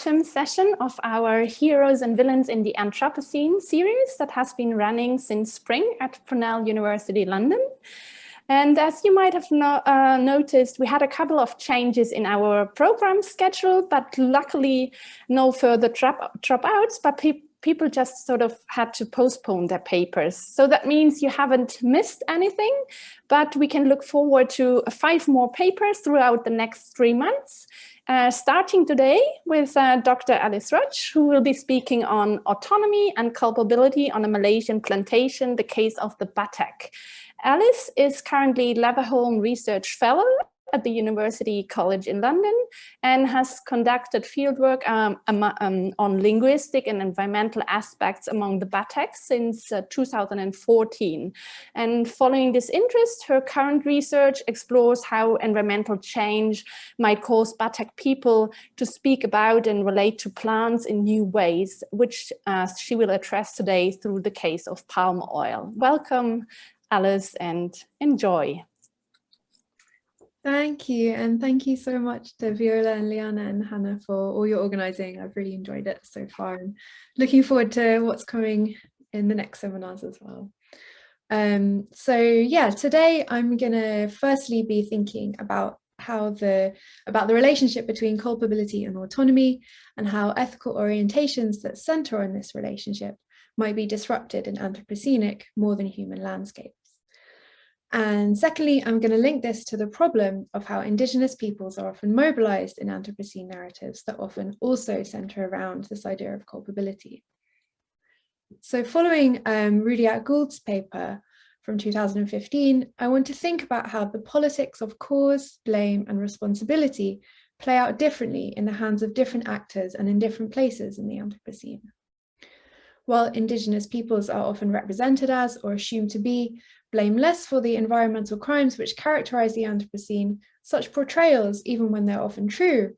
autumn session of our Heroes and Villains in the Anthropocene series that has been running since spring at Cornell University London. And as you might have noticed, we had a couple of changes in our program schedule, but luckily no further dropouts, but people just sort of had to postpone their papers. So that means you haven't missed anything, but we can look forward to 5 more papers throughout the next 3 months. Starting today with Dr. Alice Rudge, who will be speaking on autonomy and culpability on a Malaysian plantation, the case of the Batek. Alice is currently Leverhulme Research Fellow at the University College in London and has conducted fieldwork on linguistic and environmental aspects among the Batek since 2014. And following this interest, her current research explores how environmental change might cause Batek people to speak about and relate to plants in new ways, which she will address today through the case of palm oil. Welcome, Alice, and enjoy. Thank you, and thank you so much to Viola and Liana and Hannah for all your organising. I've really enjoyed it so far and looking forward to what's coming in the next seminars as well. So yeah, today I'm gonna firstly be thinking about the relationship between culpability and autonomy and how ethical orientations that centre on this relationship might be disrupted in Anthropocenic more than human landscapes. And secondly, I'm going to link this to the problem of how Indigenous peoples are often mobilised in Anthropocene narratives that often also centre around this idea of culpability. So following Rudyard Gould's paper from 2015, I want to think about how the politics of cause, blame and responsibility play out differently in the hands of different actors and in different places in the Anthropocene. While Indigenous peoples are often represented as or assumed to be blameless for the environmental crimes which characterize the Anthropocene, such portrayals, even when they're often true,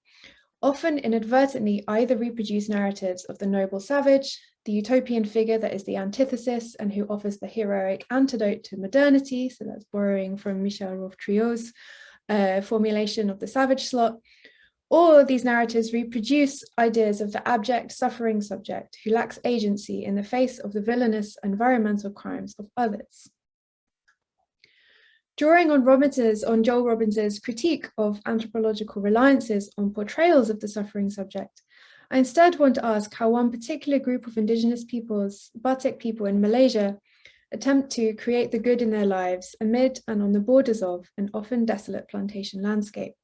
often inadvertently either reproduce narratives of the noble savage, the utopian figure that is the antithesis and who offers the heroic antidote to modernity, so that's borrowing from Michel Roth-Triot's formulation of the savage slot, or these narratives reproduce ideas of the abject suffering subject who lacks agency in the face of the villainous environmental crimes of others. Drawing on Joel Robbins's critique of anthropological reliances on portrayals of the suffering subject, I instead want to ask how one particular group of Indigenous peoples, Batek people in Malaysia, attempt to create the good in their lives amid and on the borders of an often desolate plantation landscape,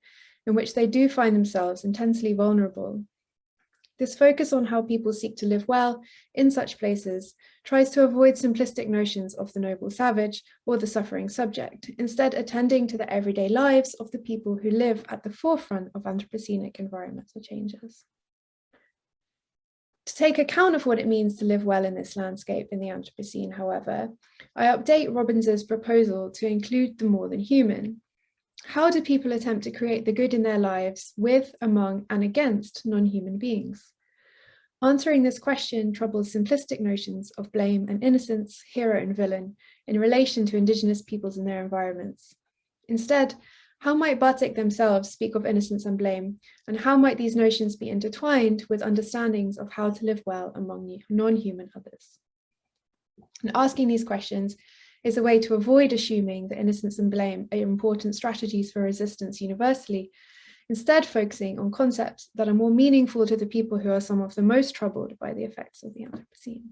in which they do find themselves intensely vulnerable. This focus on how people seek to live well in such places tries to avoid simplistic notions of the noble savage or the suffering subject, instead attending to the everyday lives of the people who live at the forefront of Anthropocenic environmental changes. To take account of what it means to live well in this landscape in the Anthropocene, however, I update Robbins's proposal to include the more than human. How do people attempt to create the good in their lives with, among, and against non-human beings? Answering this question troubles simplistic notions of blame and innocence, hero and villain, in relation to Indigenous peoples and their environments. Instead, how might Batek themselves speak of innocence and blame, and how might these notions be intertwined with understandings of how to live well among non-human others? And asking these questions is a way to avoid assuming that innocence and blame are important strategies for resistance universally, instead focusing on concepts that are more meaningful to the people who are some of the most troubled by the effects of the Anthropocene.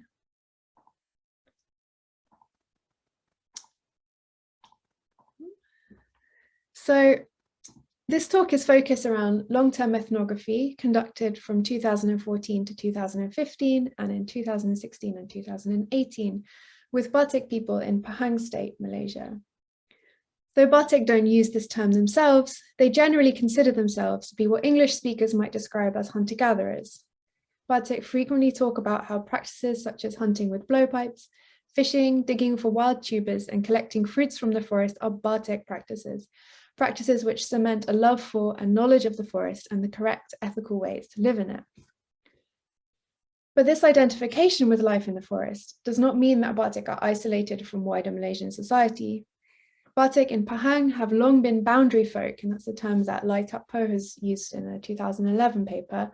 So this talk is focused around long-term ethnography conducted from 2014 to 2015 and in 2016 and 2018 with Batek people in Pahang State, Malaysia. Though Batek don't use this term themselves, they generally consider themselves to be what English speakers might describe as hunter-gatherers. Batek frequently talk about how practices such as hunting with blowpipes, fishing, digging for wild tubers, and collecting fruits from the forest are Batek practices, practices which cement a love for and knowledge of the forest and the correct ethical ways to live in it. But this identification with life in the forest does not mean that Batek are isolated from wider Malaysian society. Batek in Pahang have long been boundary folk, and that's a term that Lai Tak Po has used in a 2011 paper,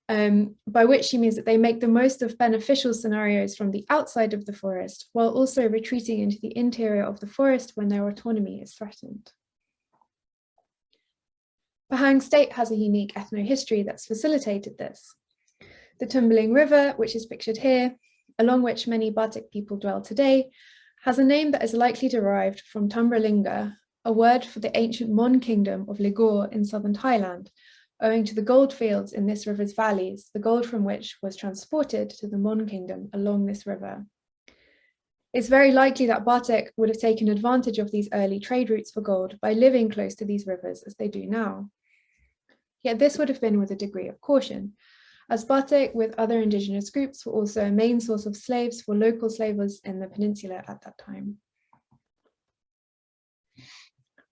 by which she means that they make the most of beneficial scenarios from the outside of the forest, while also retreating into the interior of the forest when their autonomy is threatened. Pahang State has a unique ethnohistory that's facilitated this. The Tumbling River, which is pictured here, along which many Batek people dwell today, has a name that is likely derived from Tambralinga, a word for the ancient Mon kingdom of Ligor in southern Thailand, owing to the gold fields in this river's valleys, the gold from which was transported to the Mon kingdom along this river. It's very likely that Batek would have taken advantage of these early trade routes for gold by living close to these rivers as they do now. Yet this would have been with a degree of caution, as Batek with other indigenous groups were also a main source of slaves for local slavers in the peninsula at that time.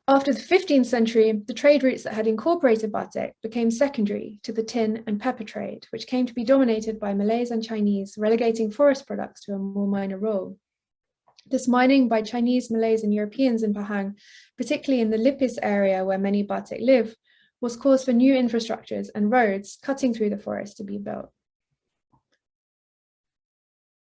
After the 15th century, the trade routes that had incorporated Batek became secondary to the tin and pepper trade, which came to be dominated by Malays and Chinese, relegating forest products to a more minor role. This mining by Chinese, Malays and Europeans in Pahang, particularly in the Lipis area where many Batek live, was cause for new infrastructures and roads cutting through the forest to be built.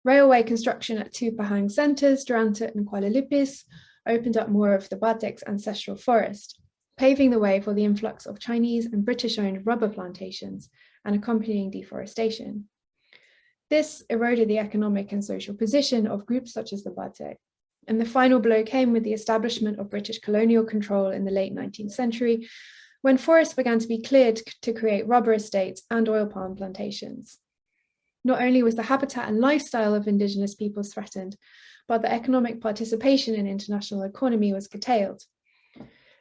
Railway construction at two Pahang centres, Durantut and Kuala Lipis, opened up more of the Batek's ancestral forest, paving the way for the influx of Chinese and British-owned rubber plantations and accompanying deforestation. This eroded the economic and social position of groups such as the Batek, and the final blow came with the establishment of British colonial control in the late 19th century, when forests began to be cleared to create rubber estates and oil palm plantations. Not only was the habitat and lifestyle of indigenous peoples threatened, but the economic participation in international economy was curtailed.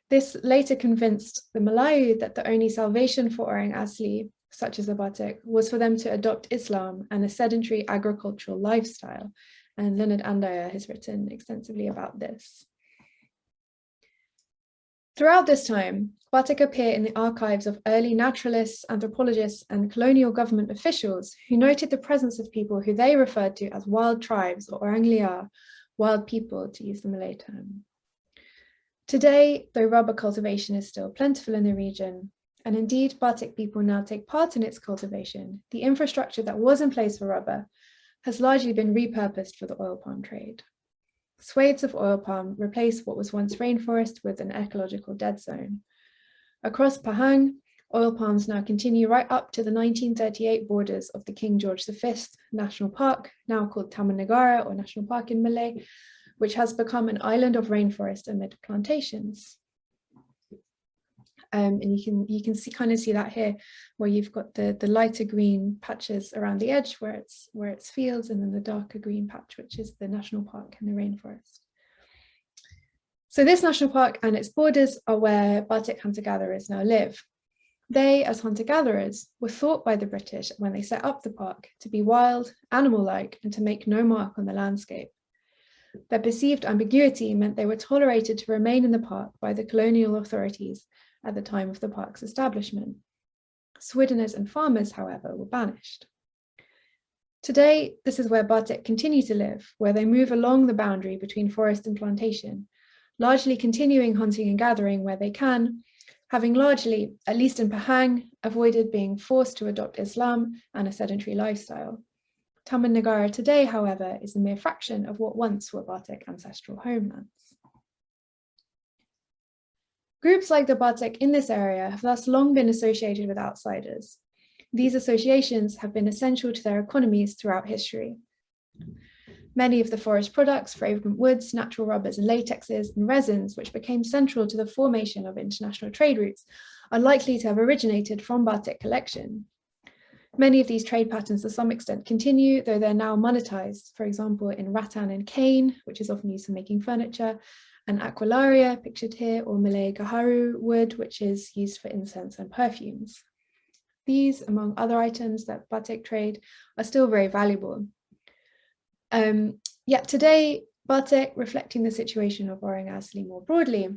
This later convinced the Malayu that the only salvation for orang asli, such as the Batek, was for them to adopt Islam and a sedentary agricultural lifestyle. And Leonard Andaya has written extensively about this. Throughout this time, Batek appear in the archives of early naturalists, anthropologists, and colonial government officials who noted the presence of people who they referred to as wild tribes, or orang liar, wild people, to use the Malay term. Today, though rubber cultivation is still plentiful in the region, and indeed Batek people now take part in its cultivation, the infrastructure that was in place for rubber has largely been repurposed for the oil palm trade. Swathes of oil palm replace what was once rainforest with an ecological dead zone. Across Pahang, oil palms now continue right up to the 1938 borders of the King George V National Park, now called Taman Negara or National Park in Malay, which has become an island of rainforest amid plantations. And you can see that here, where you've got the lighter green patches around the edge where it's fields, and then the darker green patch, which is the national park and the rainforest. So this national park and its borders are where Batek hunter-gatherers now live. They, as hunter-gatherers, were thought by the British when they set up the park to be wild, animal-like, and to make no mark on the landscape. Their perceived ambiguity meant they were tolerated to remain in the park by the colonial authorities at the time of the park's establishment. Swiddeners and farmers, however, were banished. Today, this is where Batek continue to live, where they move along the boundary between forest and plantation, largely continuing hunting and gathering where they can, having largely, at least in Pahang, avoided being forced to adopt Islam and a sedentary lifestyle. Taman Negara today, however, is a mere fraction of what once were Batek ancestral homelands. Groups like the Batek in this area have thus long been associated with outsiders. These associations have been essential to their economies throughout history. Many of the forest products, fragrant woods, natural rubbers and latexes and resins, which became central to the formation of international trade routes, are likely to have originated from Batek collection. Many of these trade patterns to some extent continue, though they're now monetized, for example, in rattan and cane, which is often used for making furniture, and aqualaria, pictured here, or Malay gaharu wood, which is used for incense and perfumes. These, among other items that Batek trade, are still very valuable. Yet today, Batek, reflecting the situation of orang asli more broadly,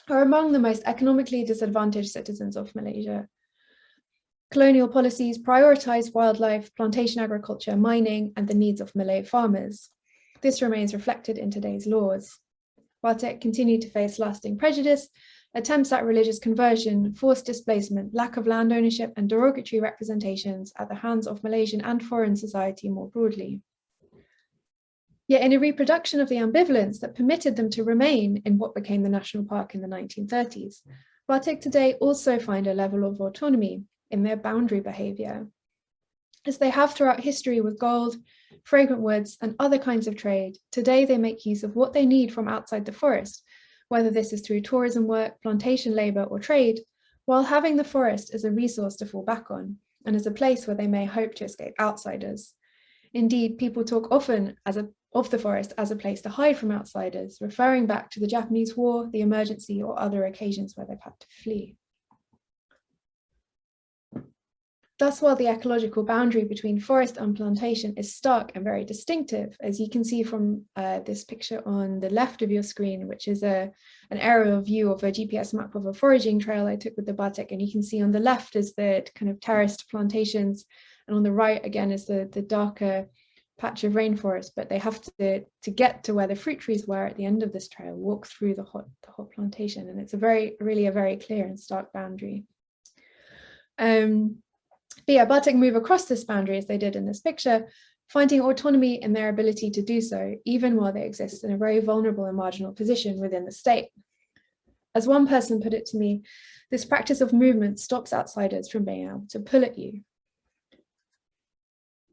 are among the most economically disadvantaged citizens of Malaysia. Colonial policies prioritize wildlife, plantation agriculture, mining, and the needs of Malay farmers. This remains reflected in today's laws. Batek continue to face lasting prejudice attempts at religious conversion, forced displacement, lack of land ownership, and derogatory representations at the hands of Malaysian and foreign society more broadly. Yet in a reproduction of the ambivalence that permitted them to remain in what became the national park in the 1930s, Batek today also find a level of autonomy in their boundary behaviour. As they have throughout history with gold, fragrant woods, and other kinds of trade, today they make use of what they need from outside the forest, whether this is through tourism work, plantation labour, or trade, while having the forest as a resource to fall back on, and as a place where they may hope to escape outsiders. Indeed, people talk often of the forest as a place to hide from outsiders, referring back to the Japanese War, the emergency, or other occasions where they've had to flee. Thus, while the ecological boundary between forest and plantation is stark and very distinctive, as you can see from this picture on the left of your screen, which is an aerial view of a GPS map of a foraging trail I took with the Batek, and you can see on the left is the kind of terraced plantations, and on the right again is the darker patch of rainforest, but they have to get to where the fruit trees were at the end of this trail, walk through the hot plantation, and it's really a very clear and stark boundary. But yeah, Batek move across this boundary as they did in this picture, finding autonomy in their ability to do so, even while they exist in a very vulnerable and marginal position within the state. As one person put it to me, this practice of movement stops outsiders from being able to pull at you.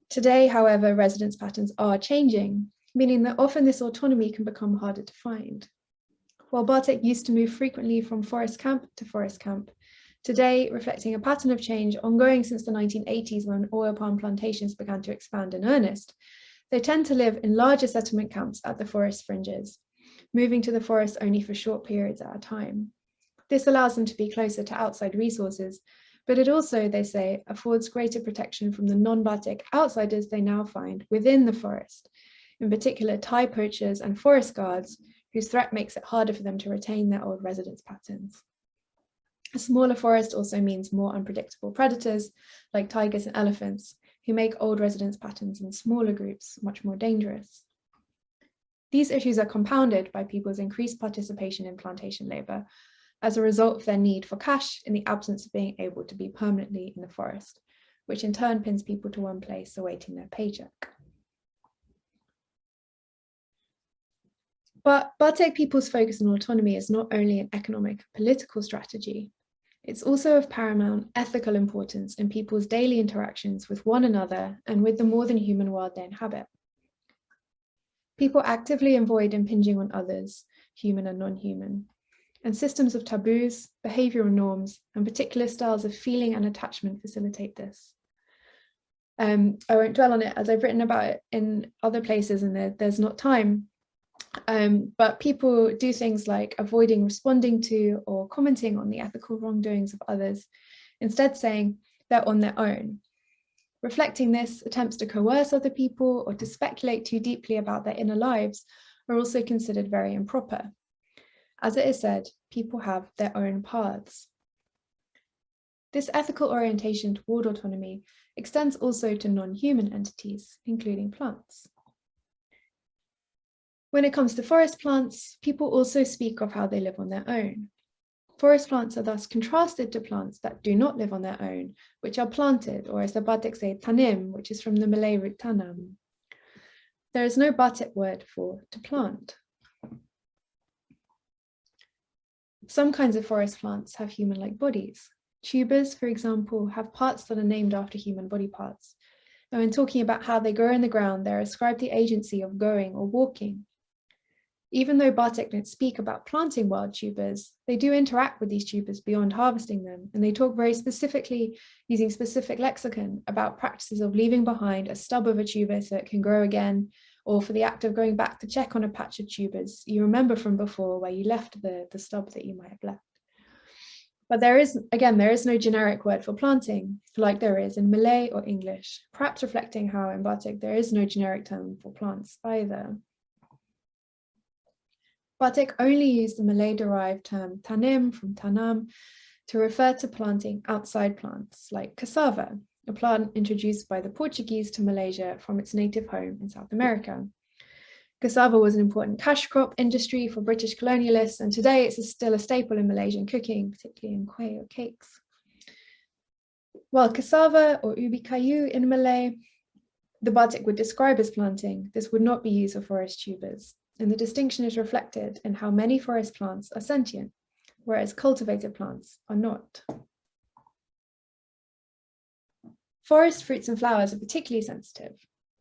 Today, however, residence patterns are changing, meaning that often this autonomy can become harder to find. While Batek used to move frequently from forest camp to forest camp, today, reflecting a pattern of change ongoing since the 1980s when oil palm plantations began to expand in earnest, they tend to live in larger settlement camps at the forest fringes, moving to the forest only for short periods at a time. This allows them to be closer to outside resources, but it also, they say, affords greater protection from the non-Batek outsiders they now find within the forest, in particular Thai poachers and forest guards, whose threat makes it harder for them to retain their old residence patterns. A smaller forest also means more unpredictable predators, like tigers and elephants, who make old residence patterns in smaller groups much more dangerous. These issues are compounded by people's increased participation in plantation labour as a result of their need for cash in the absence of being able to be permanently in the forest, which in turn pins people to one place awaiting their paycheck. But Batek people's focus on autonomy is not only an economic and political strategy, it's also of paramount ethical importance in people's daily interactions with one another and with the more than human world they inhabit. People actively avoid impinging on others, human and non-human, and systems of taboos, behavioural norms, and particular styles of feeling and attachment facilitate this. I won't dwell on it as I've written about it in other places and there's not time. But people do things like avoiding responding to or commenting on the ethical wrongdoings of others, instead saying they're on their own. Reflecting this, attempts to coerce other people or to speculate too deeply about their inner lives are also considered very improper. As it is said, people have their own paths. This ethical orientation toward autonomy extends also to non-human entities, including plants. When it comes to forest plants, people also speak of how they live on their own. Forest plants are thus contrasted to plants that do not live on their own, which are planted, or as the Batek say, tanim, which is from the Malay root tanam. There is no Batek word for to plant. Some kinds of forest plants have human-like bodies. Tubers, for example, have parts that are named after human body parts. And when talking about how they grow in the ground, they're ascribed the agency of going or walking. Even though Batek don't speak about planting wild tubers, they do interact with these tubers beyond harvesting them, and they talk very specifically, using specific lexicon, about practices of leaving behind a stub of a tuber so it can grow again, or for the act of going back to check on a patch of tubers you remember from before where you left the stub that you might have left. But there is no generic word for planting, like there is in Malay or English, perhaps reflecting how in Batek there is no generic term for plants either. Batek only used the Malay-derived term tanim from tanam to refer to planting outside plants like cassava, a plant introduced by the Portuguese to Malaysia from its native home in South America. Cassava was an important cash crop industry for British colonialists, and today it's still a staple in Malaysian cooking, particularly in kueh or cakes. While cassava, or ubi kayu in Malay, the Batek would describe as planting, this would not be used for forest tubers, and the distinction is reflected in how many forest plants are sentient, whereas cultivated plants are not. Forest fruits and flowers are particularly sensitive.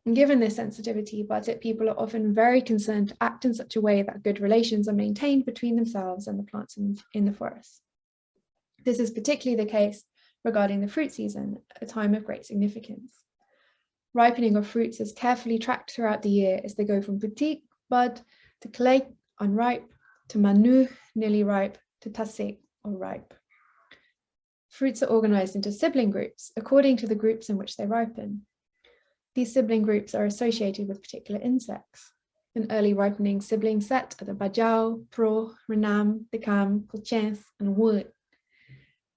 And given this sensitivity, Batek people are often very concerned to act in such a way that good relations are maintained between themselves and the plants in the forest. This is particularly the case regarding the fruit season, a time of great significance. Ripening of fruits is carefully tracked throughout the year as they go from putik, bud, to kelek, unripe, to manu, nearly ripe, to tasik, or ripe. Fruits are organized into sibling groups according to the groups in which they ripen. These sibling groups are associated with particular insects. An early ripening sibling set are the bajau, pro, renam, dekam, kulchens, and wood.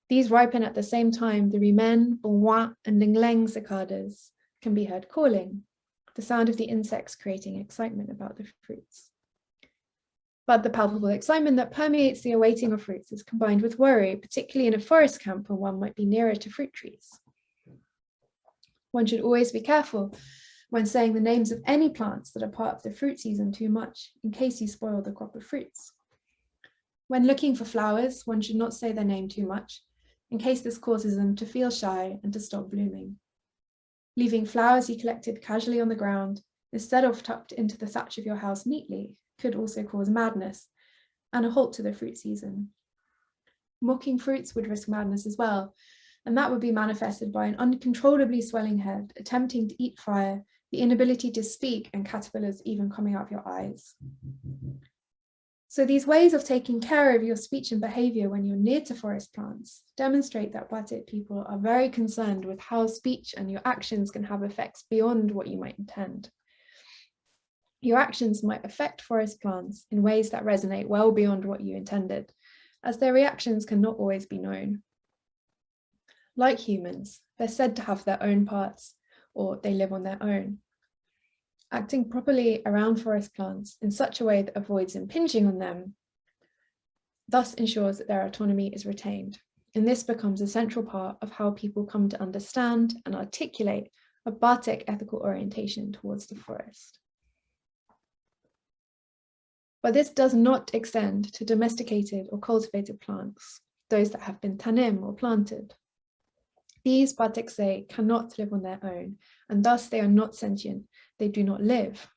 These ripen at the same time the rimen, bonwa, and lingleng cicadas can be heard calling, the sound of the insects creating excitement about the fruits. But the palpable excitement that permeates the awaiting of fruits is combined with worry, particularly in a forest camp where one might be nearer to fruit trees. One should always be careful when saying the names of any plants that are part of the fruit season too much, in case you spoil the crop of fruits. When looking for flowers, one should not say their name too much, in case this causes them to feel shy and to stop blooming. Leaving flowers you collected casually on the ground, instead of tucked into the thatch of your house neatly, could also cause madness and a halt to the fruit season. Mocking fruits would risk madness as well, and that would be manifested by an uncontrollably swelling head, attempting to eat fire, the inability to speak, and caterpillars even coming out of your eyes. So these ways of taking care of your speech and behavior when you're near to forest plants demonstrate that Batek people are very concerned with how speech and your actions can have effects beyond what you might intend. Your actions might affect forest plants in ways that resonate well beyond what you intended, as their reactions cannot always be known. Like humans, they're said to have their own parts, or they live on their own. Acting properly around forest plants in such a way that avoids impinging on them, thus ensures that their autonomy is retained. And this becomes a central part of how people come to understand and articulate a Batek ethical orientation towards the forest. But this does not extend to domesticated or cultivated plants, those that have been tanim or planted. These, Batek say, cannot live on their own, and thus they are not sentient, they do not live.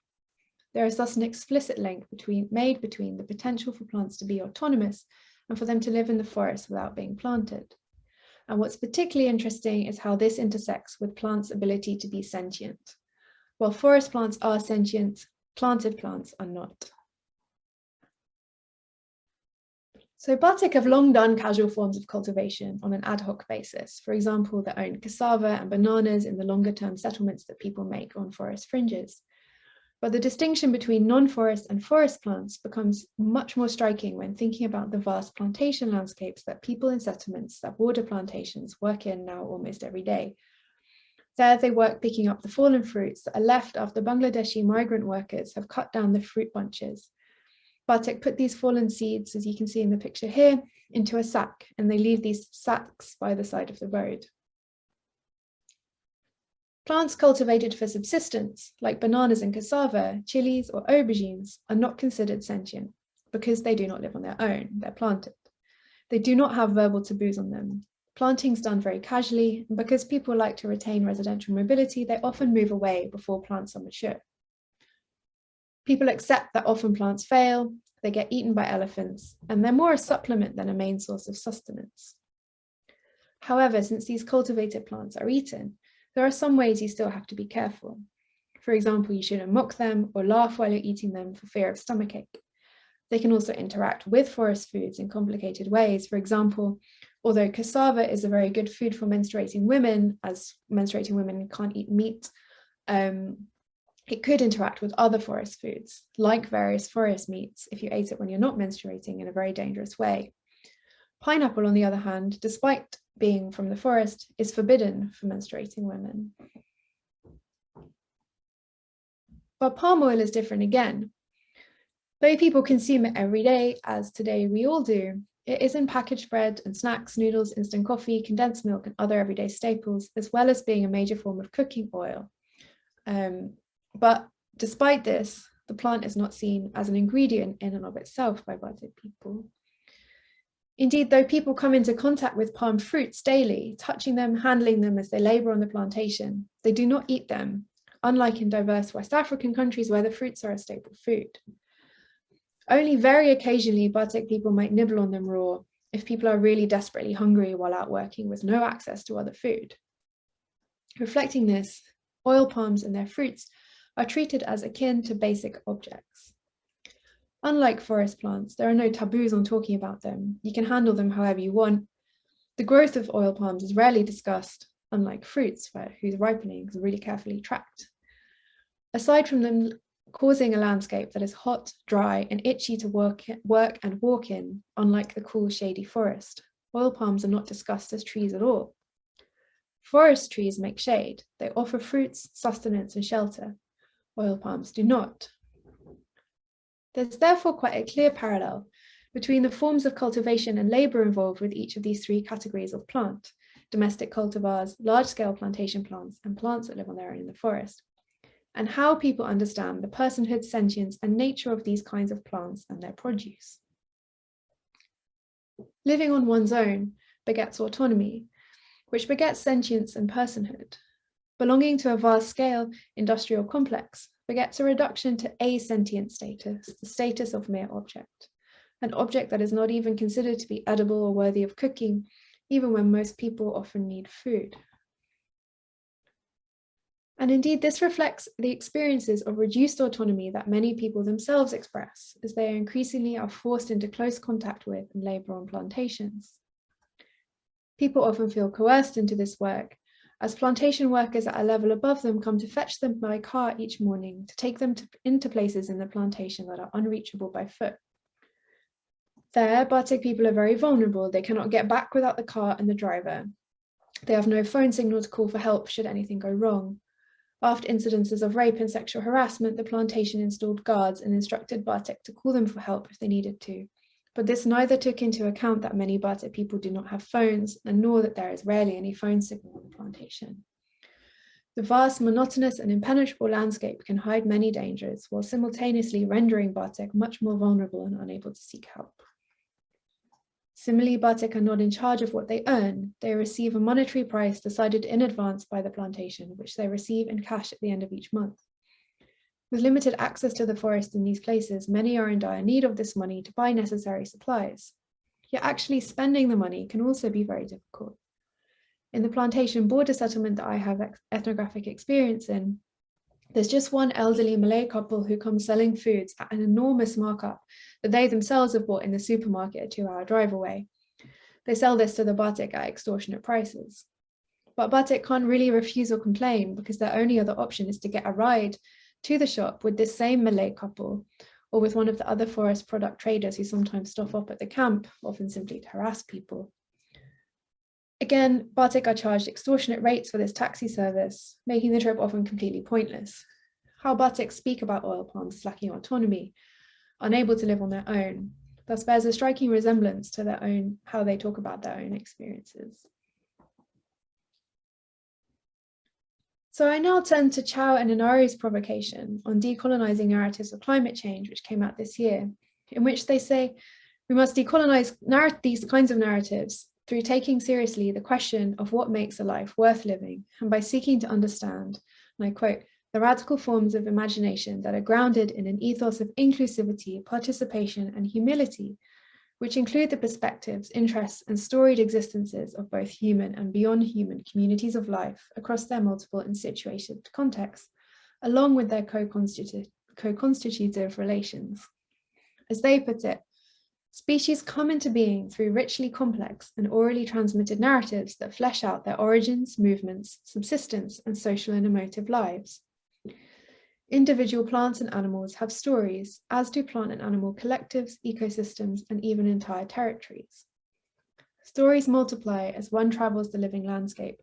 There is thus an explicit link made between the potential for plants to be autonomous and for them to live in the forest without being planted. And what's particularly interesting is how this intersects with plants' ability to be sentient. While forest plants are sentient, planted plants are not. So Batek have long done casual forms of cultivation on an ad hoc basis. For example, their own cassava and bananas in the longer term settlements that people make on forest fringes. But the distinction between non-forest and forest plants becomes much more striking when thinking about the vast plantation landscapes that people in settlements that border plantations work in now almost every day. There they work picking up the fallen fruits that are left after Bangladeshi migrant workers have cut down the fruit bunches. Batek put these fallen seeds, as you can see in the picture here, into a sack, and they leave these sacks by the side of the road. Plants cultivated for subsistence, like bananas and cassava, chilies, or aubergines, are not considered sentient because they do not live on their own, they're planted. They do not have verbal taboos on them. Planting is done very casually, and because people like to retain residential mobility, they often move away before plants are mature. People accept that often plants fail, they get eaten by elephants, and they're more a supplement than a main source of sustenance. However, since these cultivated plants are eaten, there are some ways you still have to be careful. For example, you shouldn't mock them or laugh while you're eating them for fear of stomachache. They can also interact with forest foods in complicated ways. For example, although cassava is a very good food for menstruating women, as menstruating women can't eat meat, it could interact with other forest foods, like various forest meats, if you ate it when you're not menstruating in a very dangerous way. Pineapple, on the other hand, despite being from the forest, is forbidden for menstruating women. But palm oil is different again. Though people consume it every day, as today we all do, it is in packaged bread and snacks, noodles, instant coffee, condensed milk, and other everyday staples, as well as being a major form of cooking oil. But despite this, the plant is not seen as an ingredient in and of itself by Batek people. Indeed, though people come into contact with palm fruits daily, touching them, handling them as they labor on the plantation, they do not eat them, unlike in diverse West African countries where the fruits are a staple food. Only very occasionally, Batek people might nibble on them raw if people are really desperately hungry while out working with no access to other food. Reflecting this, oil palms and their fruits are treated as akin to basic objects. Unlike forest plants, there are no taboos on talking about them. You can handle them however you want. The growth of oil palms is rarely discussed, unlike fruits, whose ripening is really carefully tracked. Aside from them causing a landscape that is hot, dry, and itchy to work and walk in, unlike the cool, shady forest, oil palms are not discussed as trees at all. Forest trees make shade. They offer fruits, sustenance, and shelter. Oil palms do not. There's therefore quite a clear parallel between the forms of cultivation and labor involved with each of these three categories of plant: domestic cultivars, large-scale plantation plants, and plants that live on their own in the forest, and how people understand the personhood, sentience, and nature of these kinds of plants and their produce. Living on one's own begets autonomy, which begets sentience and personhood. Belonging to a vast-scale industrial complex begets a reduction to asentient status, the status of mere object, an object that is not even considered to be edible or worthy of cooking, even when most people often need food. And indeed, this reflects the experiences of reduced autonomy that many people themselves express, as they increasingly are forced into close contact with and labor on plantations. People often feel coerced into this work, as plantation workers at a level above them come to fetch them by car each morning to take them into places in the plantation that are unreachable by foot. There, Batek people are very vulnerable. They cannot get back without the car and the driver. They have no phone signal to call for help should anything go wrong. After incidences of rape and sexual harassment, the plantation installed guards and instructed Batek to call them for help if they needed to. But this neither took into account that many Batek people do not have phones, and nor that there is rarely any phone signal on the plantation. The vast, monotonous, and impenetrable landscape can hide many dangers, while simultaneously rendering Batek much more vulnerable and unable to seek help. Similarly, Batek are not in charge of what they earn. They receive a monetary price decided in advance by the plantation, which they receive in cash at the end of each month. With limited access to the forest in these places, many are in dire need of this money to buy necessary supplies. Yet actually spending the money can also be very difficult. In the plantation border settlement that I have ethnographic experience in, there's just one elderly Malay couple who come selling foods at an enormous markup that they themselves have bought in the supermarket a 2-hour drive away. They sell this to the Batek at extortionate prices. But Batek can't really refuse or complain because their only other option is to get a ride to the shop with this same Malay couple, or with one of the other forest product traders who sometimes stop up at the camp, often simply to harass people. Again, Batek are charged extortionate rates for this taxi service, making the trip often completely pointless. How Batek speak about oil palms is lacking autonomy, unable to live on their own. Thus bears a striking resemblance to how they talk about their own experiences. So I now turn to Chow and Inari's provocation on decolonizing narratives of climate change, which came out this year, in which they say we must decolonize these kinds of narratives through taking seriously the question of what makes a life worth living, and by seeking to understand, and I quote, the radical forms of imagination that are grounded in an ethos of inclusivity, participation, and humility, which include the perspectives, interests, and storied existences of both human and beyond human communities of life across their multiple and situated contexts, along with their co-constitutive relations. As they put it, species come into being through richly complex and orally transmitted narratives that flesh out their origins, movements, subsistence, and social and emotive lives. Individual plants and animals have stories, as do plant and animal collectives, ecosystems, and even entire territories. Stories multiply as one travels the living landscape,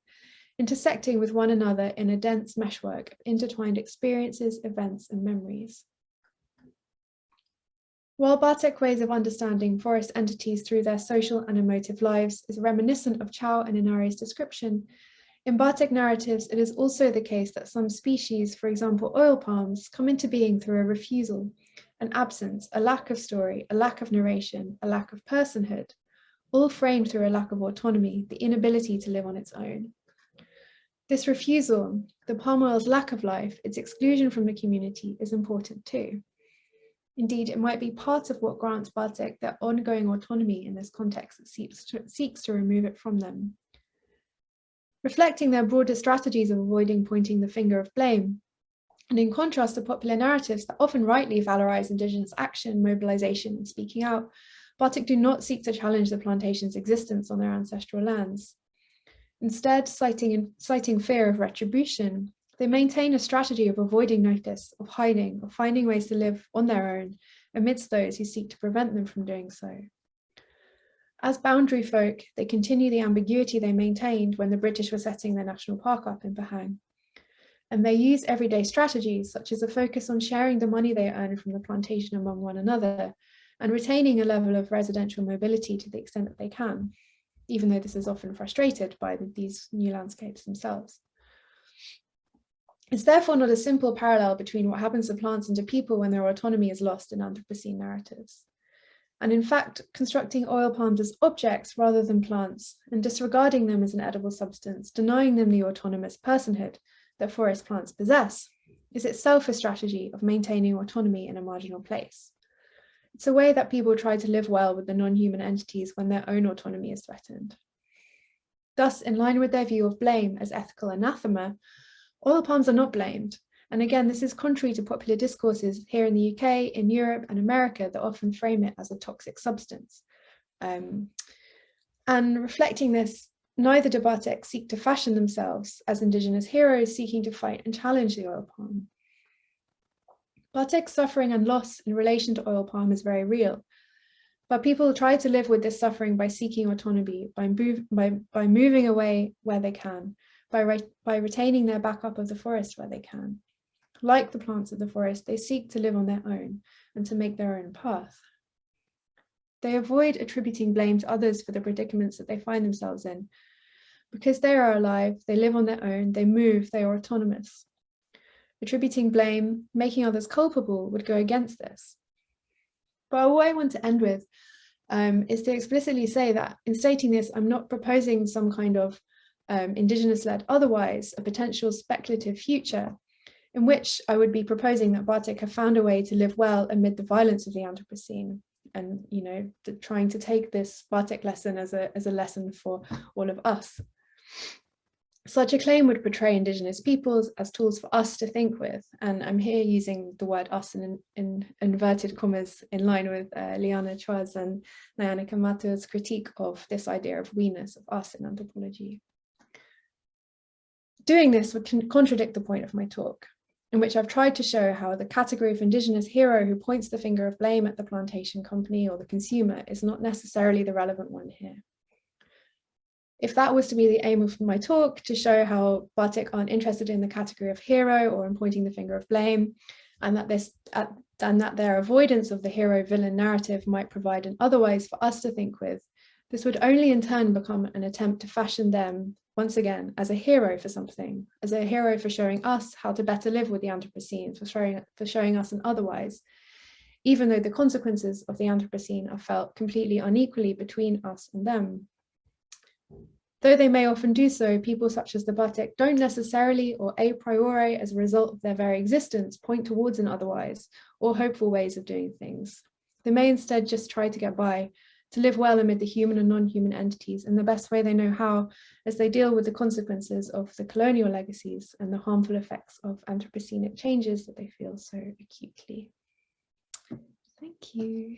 intersecting with one another in a dense meshwork of intertwined experiences, events, and memories. While Batek ways of understanding forest entities through their social and emotive lives is reminiscent of Chow and Inare's description, in Batek narratives, it is also the case that some species, for example oil palms, come into being through a refusal, an absence, a lack of story, a lack of narration, a lack of personhood, all framed through a lack of autonomy, the inability to live on its own. This refusal, the palm oil's lack of life, its exclusion from the community, is important too. Indeed, it might be part of what grants Batek their ongoing autonomy in this context that seeks to remove it from them. Reflecting their broader strategies of avoiding pointing the finger of blame, and in contrast to popular narratives that often rightly valorize Indigenous action, mobilization, and speaking out, Batek do not seek to challenge the plantation's existence on their ancestral lands. Instead, citing fear of retribution, they maintain a strategy of avoiding notice, of hiding, of finding ways to live on their own amidst those who seek to prevent them from doing so. As boundary folk, they continue the ambiguity they maintained when the British were setting their national park up in Pahang. And they use everyday strategies, such as a focus on sharing the money they earn from the plantation among one another, and retaining a level of residential mobility to the extent that they can, even though this is often frustrated by these new landscapes themselves. It's therefore not a simple parallel between what happens to plants and to people when their autonomy is lost in Anthropocene narratives. And in fact, constructing oil palms as objects rather than plants, and disregarding them as an edible substance, denying them the autonomous personhood that forest plants possess, is itself a strategy of maintaining autonomy in a marginal place. It's a way that people try to live well with the non-human entities when their own autonomy is threatened. Thus, in line with their view of blame as ethical anathema, oil palms are not blamed. And again, this is contrary to popular discourses here in the UK, in Europe and America that often frame it as a toxic substance. And reflecting this, neither do Batek seek to fashion themselves as Indigenous heroes seeking to fight and challenge the oil palm. Batek's suffering and loss in relation to oil palm is very real, but people try to live with this suffering by seeking autonomy, by moving away where they can, by retaining their backup of the forest where they can. Like the plants of the forest, they seek to live on their own and to make their own path. They avoid attributing blame to others for the predicaments that they find themselves in. Because they are alive, they live on their own, they move, they are autonomous. Attributing blame, making others culpable would go against this. But what I want to end with is to explicitly say that in stating this, I'm not proposing some kind of Indigenous-led otherwise, a potential speculative future, in which I would be proposing that Batek have found a way to live well amid the violence of the Anthropocene, and trying to take this Batek lesson as a lesson for all of us. Such a claim would portray Indigenous peoples as tools for us to think with, and I'm here using the word us in inverted commas in line with Liana Chua's and Nayana Kamato's critique of this idea of we-ness, of us in anthropology. Doing this would contradict the point of my talk, in which I've tried to show how the category of Indigenous hero who points the finger of blame at the plantation company or the consumer is not necessarily the relevant one here. If that was to be the aim of my talk, to show how Batek aren't interested in the category of hero or in pointing the finger of blame, and that their avoidance of the hero-villain narrative might provide an otherwise for us to think with, this would only in turn become an attempt to fashion them once again as a hero for something, as a hero for showing us how to better live with the Anthropocene, for showing us an otherwise, even though the consequences of the Anthropocene are felt completely unequally between us and them. Though they may often do so, people such as the Batek don't necessarily or a priori as a result of their very existence point towards an otherwise or hopeful ways of doing things. They may instead just try to get by, to live well amid the human and non-human entities in the best way they know how, as they deal with the consequences of the colonial legacies and the harmful effects of Anthropocenic changes that they feel so acutely. Thank you.